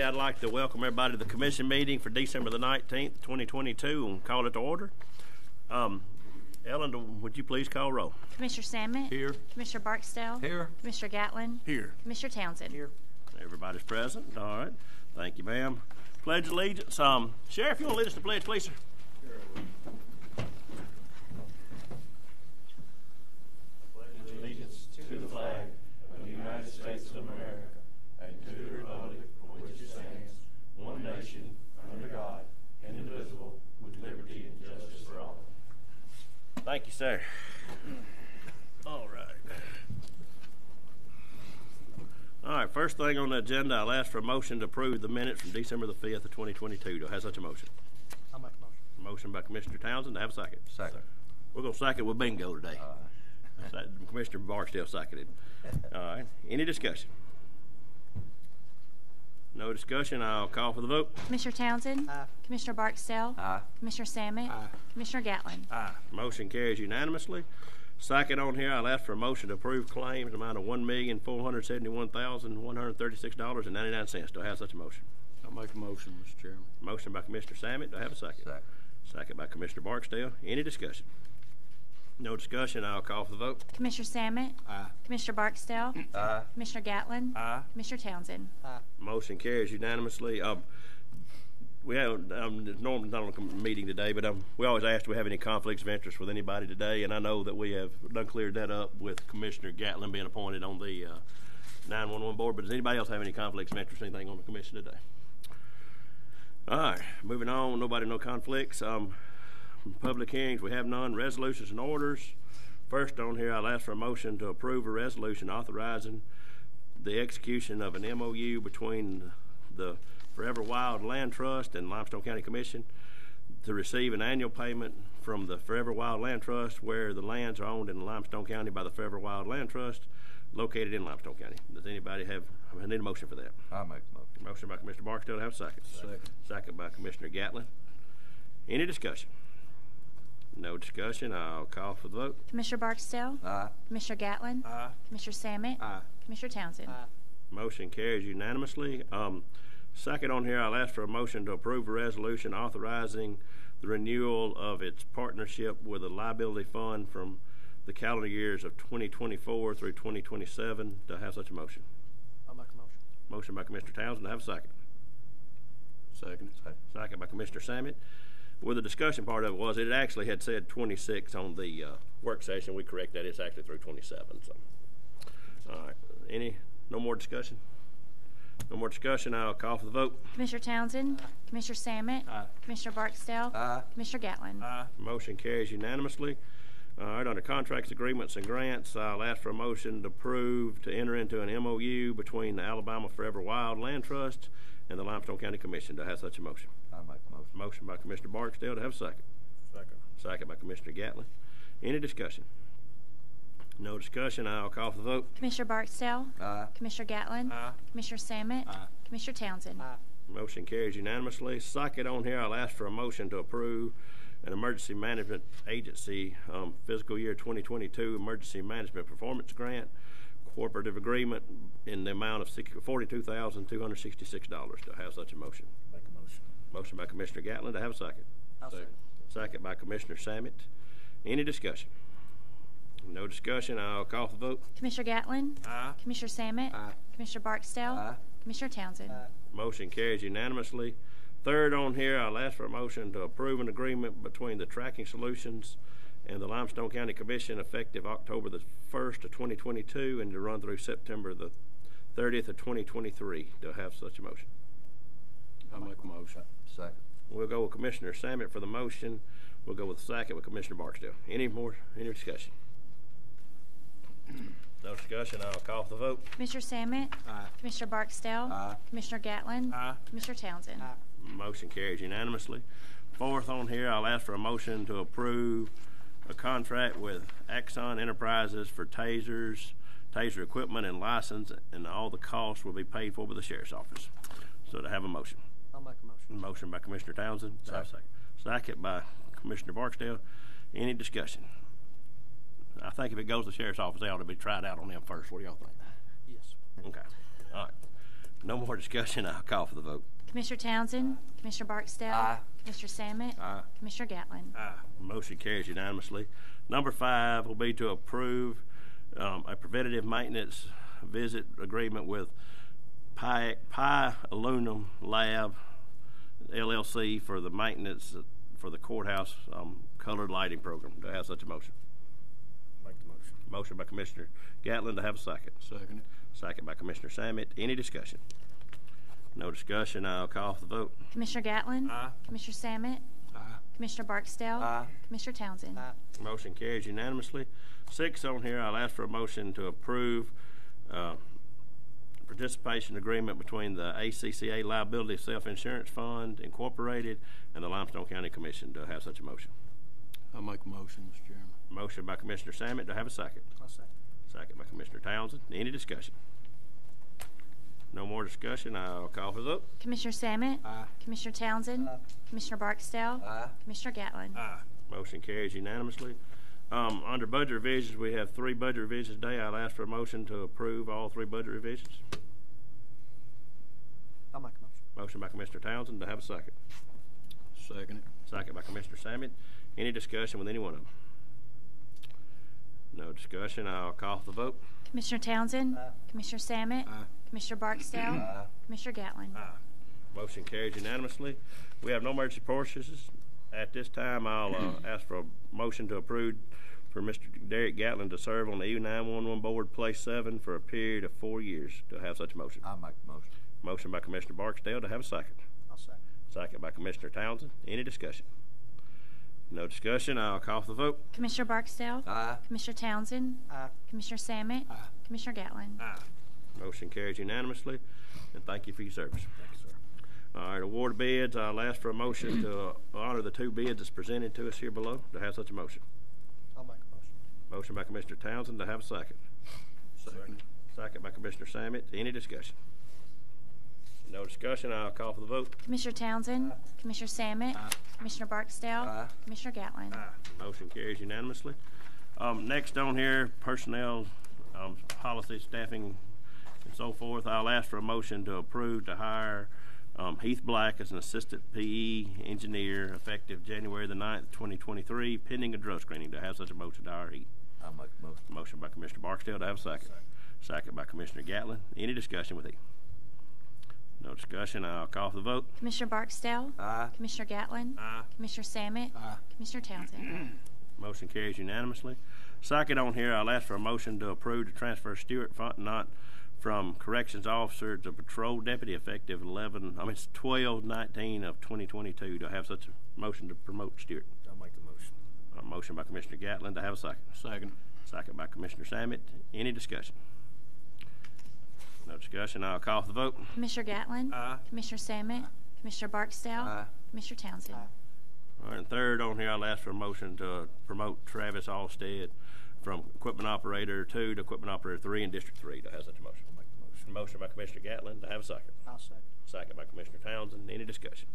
I'd like to welcome everybody to the commission meeting for December the 19th, 2022, and call it to order. Ellen, would you please call roll? Commissioner Samet. Here. Commissioner Barksdale. Here. Commissioner Gatlin. Here. Commissioner Townsend. Here. Everybody's present. All right. Thank you, ma'am. Pledge allegiance. Sheriff, you want to lead us to pledge, please, sir? Pledge allegiance to the flag of the United States of America and to the republic for which it stands, one nation, under God, indivisible, with liberty and justice for all. Thank you, sir. All right. All right, first thing on the agenda, I'll ask for a motion to approve the minutes from December the 5th of 2022. Do I have such a motion? I'll make a motion. Motion by Commissioner Townsend. Do I have a second? Second. We're going to second with bingo today. Commissioner Barksdale seconded. All right. Any discussion? No discussion. I'll call for the vote. Commissioner Townsend. Aye. Commissioner Barksdale. Aye. Commissioner Samet. Aye. Commissioner Gatlin. Aye. Motion carries unanimously. Second on here, I'll ask for a motion to approve claims amount of $1,471,136.99. Do I have such a motion? I'll make a motion, Mr. Chairman. Motion by Commissioner Samet. Do I have a second? Second. Second by Commissioner Barksdale. Any discussion? No discussion. I'll call for the vote. Commissioner Samet. Aye. Commissioner Barksdale. Aye. Commissioner Gatlin. Aye. Commissioner Townsend. Aye. Motion carries unanimously. We have normally not on a meeting today, but we always ask, do we have any conflicts of interest with anybody today? And I know that we have done cleared that up with Commissioner Gatlin being appointed on the 911 board. But does anybody else have any conflicts of interest, anything on the commission today? All right, moving on. Nobody, no conflicts. Public hearings, we have none. Resolutions and orders. First on here, I'll ask for a motion to approve a resolution authorizing the execution of an MOU between the Forever Wild Land Trust and Limestone County Commission to receive an annual payment from the Forever Wild Land Trust, where the lands are owned in Limestone County by the Forever Wild Land Trust, located in Limestone County. Does anybody I need a motion for that? I'll make a motion. Motion by Commissioner Barksdale. Have a second. Second. Second by Commissioner Gatlin. Any discussion? No discussion. I'll call for the vote. Commissioner Barksdale. Aye. Commissioner Gatlin. Aye. Commissioner Samet. Aye. Commissioner Townsend. Aye. Motion carries unanimously. Second on here, I'll ask for a motion to approve a resolution authorizing the renewal of its partnership with a liability fund from the calendar years of 2024 through 2027. Do I have such a motion? I'll make a motion. Motion by Commissioner Townsend. Do I have a second? Second. Second by Commissioner Samet. Well, the discussion part of it was it actually had said 26 on the work session. We correct that. It's actually through 27. So, all right. No more discussion? No more discussion. I'll call for the vote. Commissioner Townsend. Aye. Commissioner Samet. Aye. Commissioner Barksdale. Aye. Commissioner Gatlin. Aye. Motion carries unanimously. All right, under contracts, agreements, and grants, I'll ask for a motion to approve to enter into an MOU between the Alabama Forever Wild Land Trust and the Limestone County Commission. Do I have such a motion? I'll make a motion. Motion by Commissioner Barksdale. Do I have a second? Second. Second by Commissioner Gatlin. Any discussion? No discussion. I'll call for the vote. Commissioner Barksdale. Aye. Commissioner Gatlin. Aye. Commissioner Samet. Aye. Commissioner Townsend. Aye. Motion carries unanimously. Second on here, I'll ask for a motion to approve an Emergency Management Agency fiscal year 2022 Emergency Management Performance Grant cooperative agreement in the amount of $42,266. Do I have such a motion? Make a motion. Motion by Commissioner Gatlin. Do I have a second? I'll second. Second by Commissioner Samet. Any discussion? No discussion. I'll call for the vote. Commissioner Gatlin. Aye. Commissioner Samet. Aye. Commissioner Barksdale. Aye. Commissioner Townsend. Aye. Motion carries unanimously. Third on here, I'll ask for a motion to approve an agreement between the Tracking Solutions and the Limestone County Commission effective October the 1st of 2022 and to run through September the 30th of 2023. Do I have such a motion? I'll make a motion. Second. We'll go with Commissioner Samet for the motion. We'll go with the second with Commissioner Barksdale. Any discussion? No discussion. I'll call for the vote. Commissioner Samet. Aye. Commissioner Barksdale. Aye. Commissioner Gatlin. Aye. Commissioner Townsend. Aye. Motion carries unanimously. Fourth on here, I'll ask for a motion to approve a contract with Axon Enterprises for tasers, taser equipment, and license, and all the costs will be paid for by the Sheriff's Office. So to have a motion. I'll make a motion. Motion by Commissioner Townsend. Second. Second by Commissioner Barksdale. Any discussion? I think if it goes to the Sheriff's Office, they ought to be tried out on them first. What do y'all think? Yes. Okay. All right. No more discussion. I'll call for the vote. Commissioner Townsend, Commissioner Barksdale. Aye. Mr. Samet. Aye. Commissioner Gatlin. Motion carries unanimously. Number 5 will be to approve a preventative maintenance visit agreement with Pi Aluminum Lab LLC for the maintenance for the courthouse colored lighting program. Do I have such a motion? Make the motion. Motion by Commissioner Gatlin. To have a second. Second it. Second by Commissioner Samet. Any discussion? No discussion. I'll call for the vote. Commissioner Gatlin. Aye. Commissioner Samet. Aye. Commissioner Barksdale. Aye. Commissioner Townsend. Motion carries unanimously. 6 on here, I'll ask for a motion to approve participation agreement between the ACCA Liability Self-Insurance Fund Incorporated and the Limestone County Commission. Do I have such a motion? I'll make a motion, Mr. Chairman. Motion by Commissioner Samet. Do I have a second? I'll second. Second by Commissioner Townsend. Any discussion? No more discussion. I'll call for the vote. Commissioner Samet. Aye. Commissioner Townsend. Aye. Commissioner Barksdale. Aye. Commissioner Gatlin. Aye. Motion carries unanimously. Under budget revisions, we have 3 budget revisions today. I'll ask for a motion to approve all 3 budget revisions. I'll make a motion. Motion by Commissioner Townsend. To have a second. Second it. Second by Commissioner Samet. Any discussion with any one of them? No discussion. I'll call for the vote. Commissioner Townsend. Aye. Commissioner Samet. Aye. Commissioner Barksdale. Aye. Commissioner Gatlin. Motion carries unanimously. We have no emergency purchases. At this time, I'll ask for a motion to approve for Mr. Derek Gatlin to serve on the E911 Board, Place 7, for a period of 4 years. Do I have such a motion? I'll make the motion. Motion by Commissioner Barksdale. To have a second. I'll second. Second by Commissioner Townsend. Any discussion? No discussion. I'll call for the vote. Commissioner Barksdale. Aye. Commissioner Townsend. Aye. Commissioner Samet. Aye. Commissioner Gatlin. Motion carries unanimously. And thank you for your service. Thank you, sir. All right, award bids. I'll ask for a motion to honor the 2 bids that's presented to us here below. Do I have such a motion? I'll make a motion. Motion by Commissioner Townsend. To have a second. Second. Second by Commissioner Samet. Any discussion? No discussion. I'll call for the vote. Commissioner Townsend. Aye. Commissioner Samet. Aye. Commissioner Barksdale. Aye. Commissioner Gatlin. Motion carries unanimously. Next on here, personnel, policy, staffing, and so forth. I'll ask for a motion to approve to hire Heath Black as an assistant PE engineer effective January the 9th, 2023, pending a drug screening. Do I have such a motion to hire Heath? I'll make a motion. Motion by Commissioner Barksdale. To have a second. Second by Commissioner Gatlin. Any discussion with Heath? No discussion. I'll call for the vote. Commissioner Barksdale. Aye. Commissioner Gatlin. Aye. Commissioner Samet. Aye. Commissioner Townsend. Motion carries unanimously. Second on here, I'll ask for a motion to approve to transfer Stuart Fontenot from corrections officer to patrol deputy effective 12/19 of 2022. Do I have such a motion to promote Stuart? I'll make the motion. A motion by Commissioner Gatlin. To have a second. Second. Second by Commissioner Samet. Any discussion? No discussion. I'll call for the vote. Commissioner Gatlin. Aye. Commissioner Samet. Commissioner Barksdale. Aye. Commissioner Townsend. All right, and third on here, I'll ask for a motion to promote Travis Alstead from equipment operator 2 to equipment operator 3 in District 3. Do I have such a motion? I'll make the motion. Motion by Commissioner Gatlin. To have a second. I'll second. Second by Commissioner Townsend. Any discussion?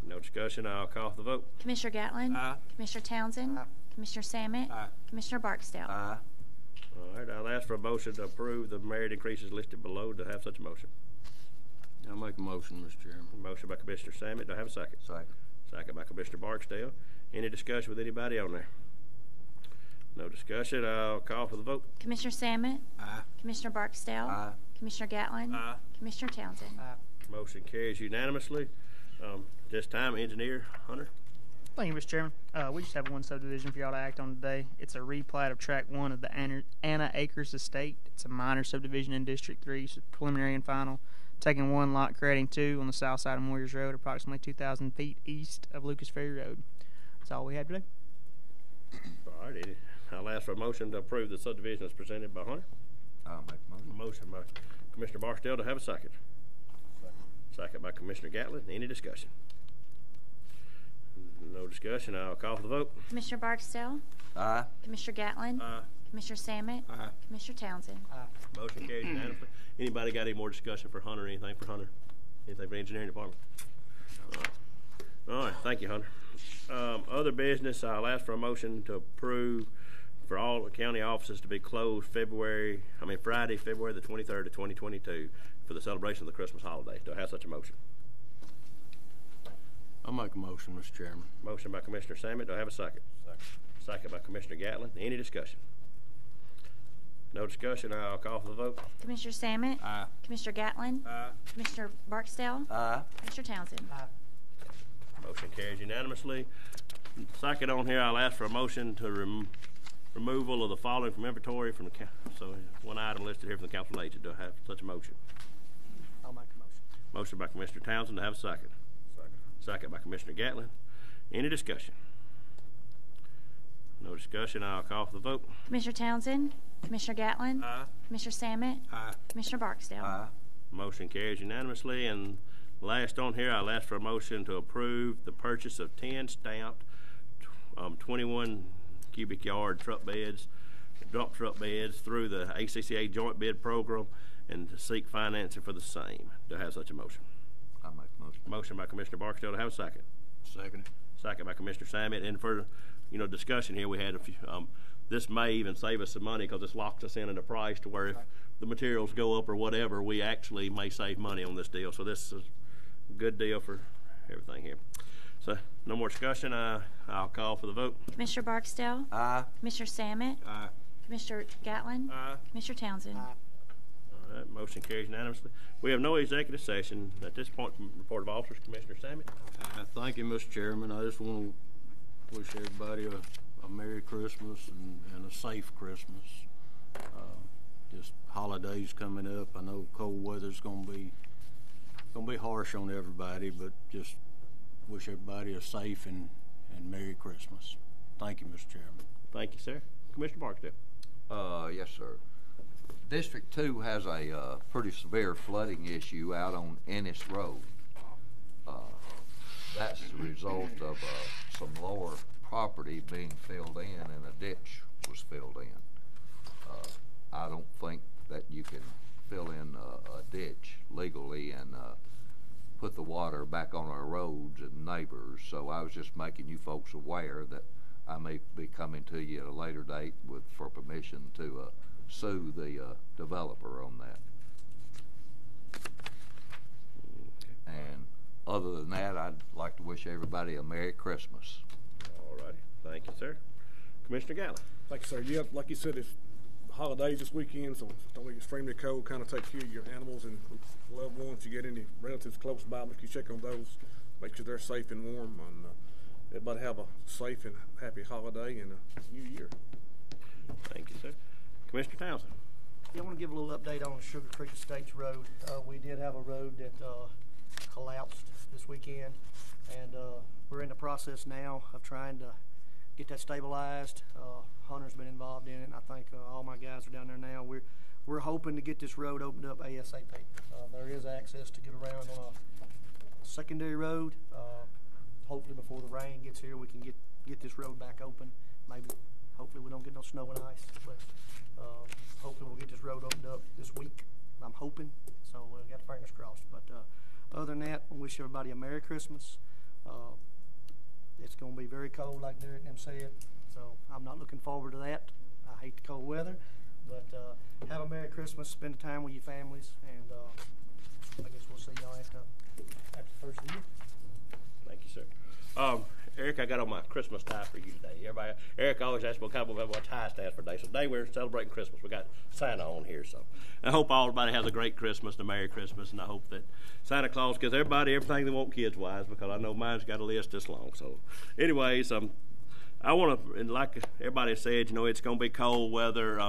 No discussion. I'll call for the vote. Commissioner Gatlin. Aye. Commissioner Townsend. Aye. Commissioner Samet. Aye. Commissioner Barksdale. Aye. All right, I'll ask for a motion to approve the merit increases listed below. Do I have such a motion? I'll make a motion, Mr. Chairman. Motion by Commissioner Samet. Do I have a second? Second. Second by Commissioner Barksdale. Any discussion with anybody on there? No discussion. I'll call for the vote. Commissioner Samet. Aye. Commissioner Barksdale. Aye. Commissioner Gatlin. Aye. Commissioner Townsend. Motion carries unanimously. This time, Engineer Hunter. Thank you, Mr. Chairman. We just have one subdivision for y'all to act on today. It's a replat of Track 1 of the Anna Acres Estate. It's a minor subdivision in District 3, so preliminary and final. Taking 1 lot, creating 2 on the south side of Warriors Road, approximately 2,000 feet east of Lucas Ferry Road. That's all we have today. All right, Eddie. I'll ask for a motion to approve the subdivision as presented by Hunter. I'll make a motion. Motion by Commissioner Barksdale. To have a second. Second by Commissioner Gatlin. Any discussion? No discussion. I'll call for the vote. Commissioner Barksdale. Aye. Commissioner Gatlin. Commissioner Samet. Aye. Commissioner Townsend. Motion carries unanimously. Anybody got any more discussion for Hunter? Anything for Hunter? Anything for the engineering department? All right. Thank you, Hunter. Other business, I'll ask for a motion to approve for all the county offices to be closed Friday, February the 23rd of 2022. for the celebration of the Christmas holiday. Do I have such a motion? I'll make a motion, Mr. Chairman. Motion by Commissioner Sammet. Do I have a second? Second by Commissioner Gatlin. Any discussion? No discussion. I'll call for the vote. Commissioner Sammet. Aye. Commissioner Gatlin. Aye. Commissioner Barksdale. Aye. Commissioner Townsend. Motion carries unanimously. Second on here, I'll ask for a motion to removal of the following from inventory from the so one item listed here from the council agent. Do I have such a motion? I'll make a motion. Motion by Commissioner Townsend. To have a second? Second by Commissioner Gatlin. Any discussion? No discussion. I'll call for the vote. Commissioner Townsend. Commissioner Gatlin. Aye. Commissioner Sammet. Aye. Commissioner Barksdale. Aye. Motion carries unanimously. And last on here, I'll ask for a motion to approve the purchase of 10 stamped 21 cubic yard truck beds, dump truck beds through the ACCA joint bid program and to seek financing for the same. Do I have such a motion? I'll make a motion. Motion by Commissioner Barksdale. To have a second? Second. Second by Commissioner Sammet. And for discussion here, we had a few. This may even save us some money because this locks us in at a price to where if the materials go up or whatever, we actually may save money on this deal. So this is a good deal for everything here. So no more discussion. I'll call for the vote. Commissioner Barksdale. Aye. Commissioner Sammet. Aye. Commissioner Gatlin. Aye. Commissioner Townsend. All right, motion carries unanimously. We have no executive session at this point. Report of officers, Commissioner Sammet. Thank you, Mr. Chairman. I just want to wish everybody a Merry Christmas and a safe Christmas. Just holidays coming up. I know cold weather's gonna be harsh on everybody, but just wish everybody a safe and Merry Christmas. Thank you, Mr. Chairman. Thank you, sir. Commissioner Barksdale. Yes, sir. District 2 has a pretty severe flooding issue out on Ennis Road. That's the result of some lower property being filled in and a ditch was filled in. I don't think that you can fill in a ditch legally and put the water back on our roads and neighbors. So I was just making you folks aware that I may be coming to you at a later date for permission to sue the developer on that. And other than that, I'd like to wish everybody a Merry Christmas. All righty. Thank you, sir. Commissioner Gatlin. Thank you, sir. Yeah, like you said, it's holidays this weekend, so don't be extremely cold. Kind of take care of your animals and loved ones. You get any relatives close by, make you check on those. Make sure they're safe and warm. And everybody have a safe and happy holiday and a new year. Thank you, sir. Commissioner Townsend. Yeah, I want to give a little update on Sugar Creek Estates Road. We did have a road that collapsed this weekend, and we're in the process now of trying to get that stabilized. Hunter's been involved in it, and I think all my guys are down there now. We're hoping to get this road opened up ASAP. There is access to get around on a secondary road. Hopefully before the rain gets here, we can get this road back open. Hopefully we don't get no snow and ice, but hopefully we'll get this road opened up this week. I'm hoping, so we've got the fingers crossed. But other than that, I wish everybody a Merry Christmas. It's going to be very cold, like Derek and them said, so I'm not looking forward to that. I hate the cold weather, but have a Merry Christmas, spend time with your families, and I guess we'll see y'all after the first of the year. Thank you, sir. Eric, I got on my Christmas tie for you today. Eric always asks me what tie stands for today. So today we're celebrating Christmas. We got Santa on here, so I hope everybody has a great Christmas and a Merry Christmas, and I hope that Santa Claus gives everybody everything they want kids-wise, because I know mine's got a list this long. So, anyways, I want to, and like everybody said, it's going to be cold weather.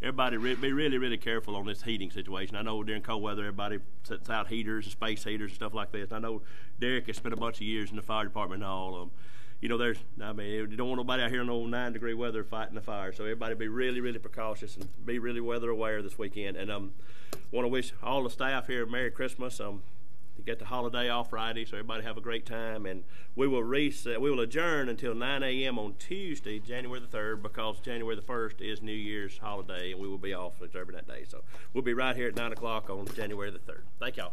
Everybody be really, really careful on this heating situation. I know during cold weather, everybody sets out heaters and space heaters and stuff like this. I know Derek has spent a bunch of years in the fire department and all. You don't want nobody out here in no 9-degree weather fighting the fire. So everybody be really, really precautious and be really weather aware this weekend. And want to wish all the staff here a Merry Christmas. You get the holiday off Friday, so everybody have a great time. And we will adjourn until 9 a.m. on Tuesday, January the 3rd, because January the 1st is New Year's holiday, and we will be off observing that day. So we'll be right here at 9 o'clock on January the 3rd. Thank y'all.